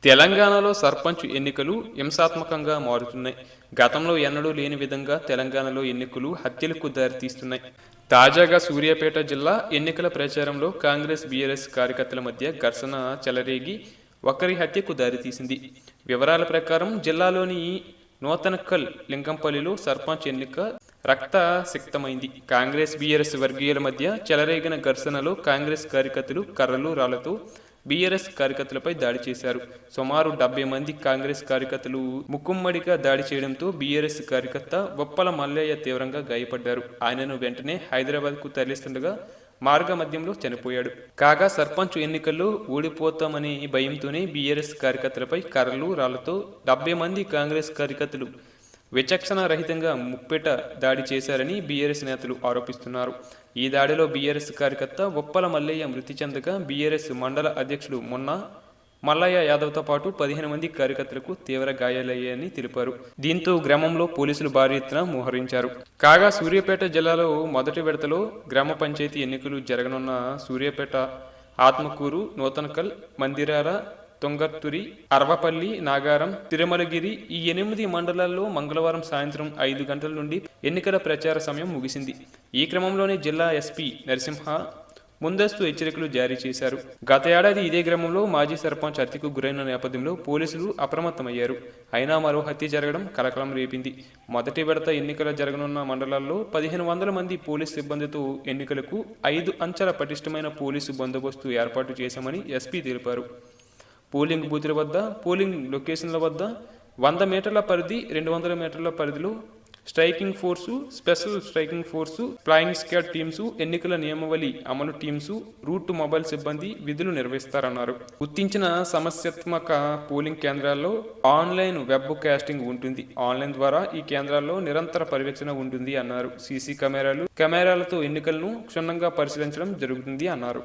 తెలంగాణలో సర్పంచ్ ఎన్నికలు హింసాత్మకంగా మారుతున్నాయి. గతంలో ఎన్నడూ లేని విధంగా తెలంగాణలో ఎన్నికలు హత్యలకు దారితీస్తున్నాయి. తాజాగా సూర్యాపేట జిల్లా ఎన్నికల ప్రచారంలో కాంగ్రెస్ బీఆర్ఎస్ కార్యకర్తల మధ్య ఘర్షణ చెలరేగి ఒకరి హత్యకు దారితీసింది. వివరాల ప్రకారం జిల్లాలోని నూతనక్కల్ లింగంపల్లిలో సర్పంచ్ ఎన్నిక రక్తసిక్తమైంది. కాంగ్రెస్ బీఆర్ఎస్ వర్గీయుల మధ్య చెలరేగిన ఘర్షణలో కాంగ్రెస్ కార్యకర్తలు కర్రలు రాళ్లతో బీఆర్ఎస్ కార్యకర్తలపై దాడి చేశారు. సుమారు 70 మంది కాంగ్రెస్ కార్యకర్తలు ముక్కుమ్మడిగా దాడి చేయడంతో బీఆర్ఎస్ కార్యకర్త బొప్పల మల్లయ్య తీవ్రంగా గాయపడ్డారు. ఆయనను వెంటనే హైదరాబాద్కు తరలిస్తుండగా మార్గ మధ్యంలో చనిపోయాడు. కాగా సర్పంచ్ ఎన్నికల్లో ఓడిపోతామనే భయంతోనే బీఆర్ఎస్ కార్యకర్తలపై కర్రలు రాళ్లతో 70 మంది కాంగ్రెస్ కార్యకర్తలు విచక్షణ రహితంగా ముప్పెట దాడి చేశారని బీఆర్ఎస్ నేతలు ఆరోపిస్తున్నారు. ఈ దాడిలో బీఆర్ఎస్ కార్యకర్త ఉప్పల మల్లయ్య మృతి చెందగా బీఆర్ఎస్ మండల అధ్యక్షుడు మొన్న మల్లయ్య యాదవ్తో పాటు 15 మంది కార్యకర్తలకు తీవ్ర గాయాలయ్యాయని తెలిపారు. దీంతో గ్రామంలో పోలీసులు భారీ ఎత్తున మోహరించారు. కాగా సూర్యాపేట జిల్లాలో మొదటి విడతలో గ్రామ పంచాయతీ ఎన్నికలు జరగనున్న సూర్యాపేట, ఆత్మకూరు, నూతనకల్, మందిరాల, తుంగతురి, అర్వపల్లి, నాగారం, తిరుమలగిరి ఈ 8 మండలాల్లో మంగళవారం సాయంత్రం 5 గంటల నుండి ఎన్నికల ప్రచార సమయం ముగిసింది. ఈ క్రమంలోనే జిల్లా ఎస్పీ నరసింహ ముందస్తు హెచ్చరికలు జారీ చేశారు. గత ఏడాది ఇదే గ్రామంలో మాజీ సర్పంచ్ హత్యకు గురైన నేపథ్యంలో పోలీసులు అప్రమత్తమయ్యారు. అయినా మరో హత్య జరగడం కలకలం రేపింది. మొదటి విడత ఎన్నికల జరగనున్న మండలాల్లో 1500 మంది పోలీసు సిబ్బందితో ఎన్నికలకు 5 అంచెల పటిష్టమైన పోలీసు బందోబస్తు ఏర్పాటు చేశామని ఎస్పీ తెలిపారు. పోలింగ్ బూతుల వద్ద, పోలింగ్ లొకేషన్ల వద్ద 100 మీటర్ల పరిధి, 200 మీటర్ల పరిధిలో striking force, special striking force, flying squad teams, ఎన్నికల నియమావళి అమలు టీమ్స్, రూట్ మొబైల్ సిబ్బంది విధులు నిర్వహిస్తారన్నారు. గుర్తించిన సమస్యాత్మక పోలింగ్ కేంద్రాల్లో ఆన్లైన్ వెబ్ కాస్టింగ్ ఉంటుంది. ఆన్లైన్ ద్వారా ఈ కేంద్రాల్లో నిరంతర పర్యవేక్షణ ఉంటుంది అన్నారు. సీసీ కెమెరాలతో ఎన్నికలను క్షుణ్ణంగా పరిశీలించడం జరుగుతుంది అన్నారు.